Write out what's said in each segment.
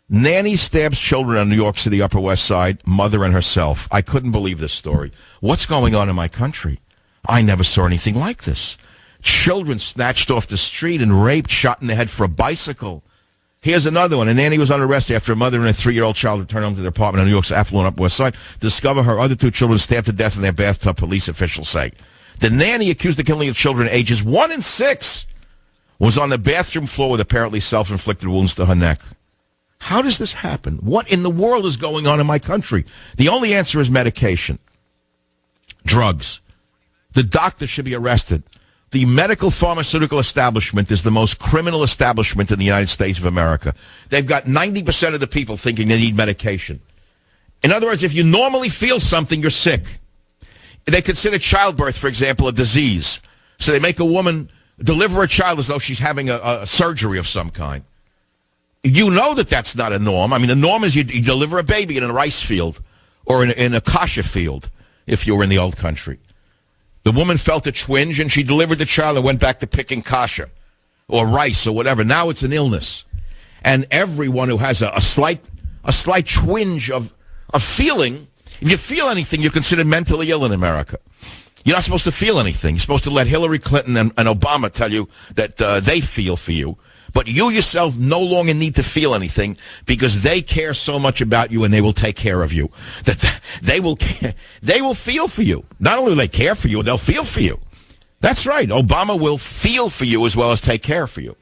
Nanny stabs children on New York City Upper West Side, mother and herself. I couldn't believe this story. What's going on in my country? I never saw anything like this. Children snatched off the street and raped, shot in the head for a bicycle. Here's another one. A nanny was under arrest after a mother and a 3-year-old child returned home to their apartment on New York's affluent Upper West Side. Discover her other 2 children stabbed to death in their bathtub, police officials say. The nanny accused of killing of children ages 1 and 6 was on the bathroom floor with apparently self-inflicted wounds to her neck. How does this happen? What in the world is going on in my country? The only answer is medication. Drugs. The doctor should be arrested. The medical pharmaceutical establishment is the most criminal establishment in the United States of America. They've got 90% of the people thinking they need medication. In other words, if you normally feel something, you're sick. They consider childbirth, for example, a disease. So they make a woman deliver a child as though she's having a surgery of some kind. You know that that's not a norm. I mean, the norm is you deliver a baby in a rice field or in a kasha field if you were in the old country. The woman felt a twinge, and she delivered the child and went back to picking kasha or rice or whatever. Now it's an illness. And everyone who has a slight twinge of feeling, if you feel anything, you're considered mentally ill in America. You're not supposed to feel anything. You're supposed to let Hillary Clinton and Obama tell you that they feel for you. But you yourself no longer need to feel anything because they care so much about you and they will take care of you. That they will feel for you. Not only will they care for you, they'll feel for you. That's right. Obama will feel for you as well as take care for you.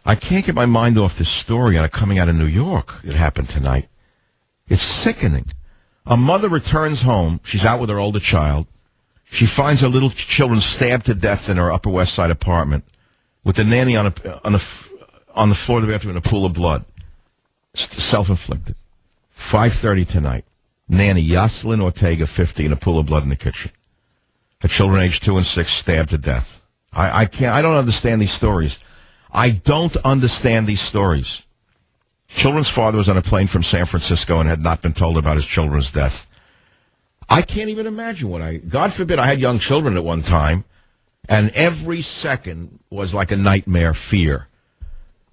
I can't get my mind off this story coming out of New York. It happened tonight. It's sickening. A mother returns home. She's out with her older child. She finds her little children stabbed to death in her Upper West Side apartment, with the nanny on the floor of the bathroom in a pool of blood. Self-inflicted. 5:30 tonight. Nanny Yoselin Ortega, 50, in a pool of blood in the kitchen. Her children aged 2 and 6 stabbed to death. I don't understand these stories. I don't understand these stories. Children's father was on a plane from San Francisco and had not been told about his children's death. I can't even imagine God forbid I had young children at one time, and every second was like a nightmare fear.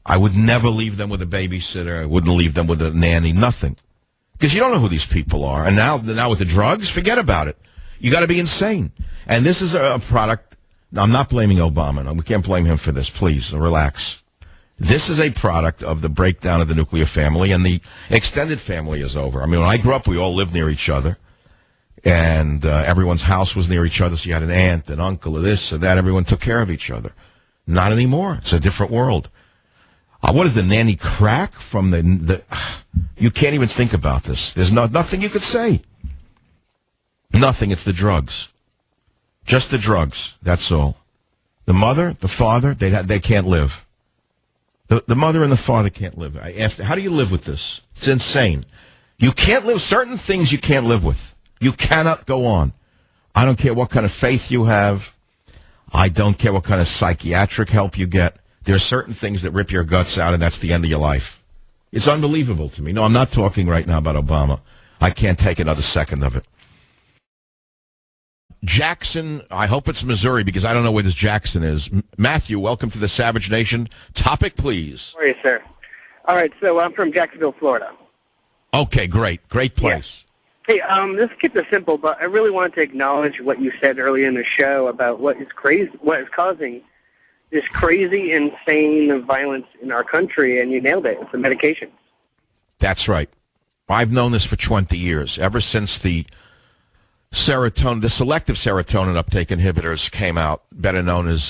I would never leave them with a babysitter. I wouldn't leave them with a nanny, nothing. Because you don't know who these people are. And now with the drugs, forget about it. You got to be insane. And this is a product. I'm not blaming Obama. No, we can't blame him for this. Please, relax. This is a product of the breakdown of the nuclear family, and the extended family is over. I mean, when I grew up, we all lived near each other. And everyone's house was near each other, so you had an aunt, an uncle, or this or that. Everyone took care of each other. Not anymore. It's a different world. What is the nanny crack from the you can't even think about this. There's nothing you could say. Nothing. It's the drugs. Just the drugs. That's all. The mother, the father, they can't live. The mother and the father can't live. How do you live with this? It's insane. You can't live. Certain things you can't live with. You cannot go on. I don't care what kind of faith you have. I don't care what kind of psychiatric help you get. There are certain things that rip your guts out, and that's the end of your life. It's unbelievable to me. No, I'm not talking right now about Obama. I can't take another second of it. Jackson, I hope it's Missouri because I don't know where this Jackson is. Matthew, welcome to the Savage Nation. Topic, please. How are you, sir? All right, so I'm from Jacksonville, Florida. Okay, great. Great place. Yeah. Hey, this keeps it simple, but I really wanted to acknowledge what you said earlier in the show about what is causing this crazy, insane violence in our country, and you nailed it. It's the medication. That's right. I've known this for 20 years, ever since the selective serotonin uptake inhibitors came out, better known as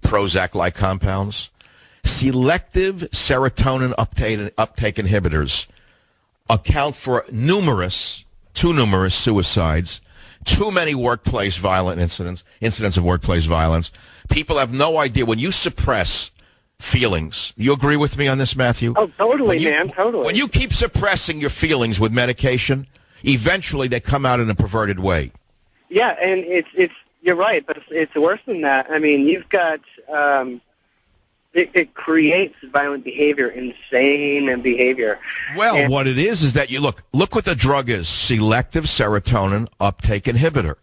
Prozac-like compounds. Selective serotonin uptake inhibitors account for too numerous suicides, too many workplace violent incidents of workplace violence. People have no idea. When you suppress feelings, you agree with me on this, Matthew? Oh, totally, man, totally. When you keep suppressing your feelings with medication, eventually they come out in a perverted way. Yeah, and it's you're right, but it's worse than that. I mean, you've got it creates violent behavior, insane behavior. Well, what it is that you look what the drug is: selective serotonin uptake inhibitor.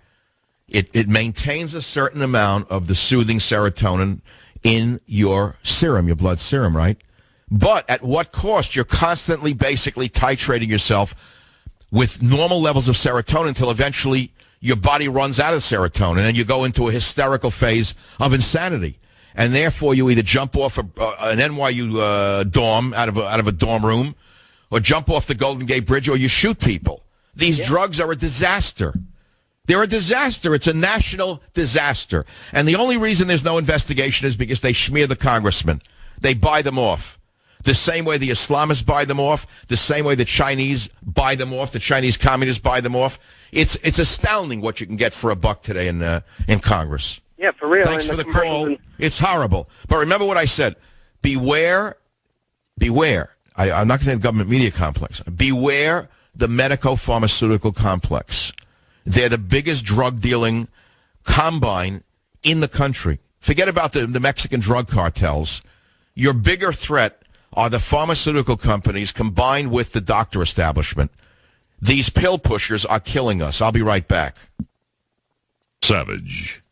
It maintains a certain amount of the soothing serotonin in your serum, your blood serum, right? But at what cost? You're constantly basically titrating yourself with normal levels of serotonin until eventually your body runs out of serotonin and you go into a hysterical phase of insanity. And therefore you either jump off an NYU dorm out of a dorm room, or jump off the Golden Gate Bridge, or you shoot people. These drugs are a disaster. They're a disaster. It's a national disaster. And the only reason there's no investigation is because they smear the congressmen. They buy them off. The same way the Islamists buy them off, the same way the Chinese buy them off, the Chinese communists buy them off. It's astounding what you can get for $1 today in Congress. Yeah, for real. Thanks for the call. It's horrible. But remember what I said. Beware. I'm not going to say the government media complex. Beware the medico-pharmaceutical complex. They're the biggest drug-dealing combine in the country. Forget about the Mexican drug cartels. Your bigger threat are the pharmaceutical companies combined with the doctor establishment. These pill pushers are killing us. I'll be right back. Savage.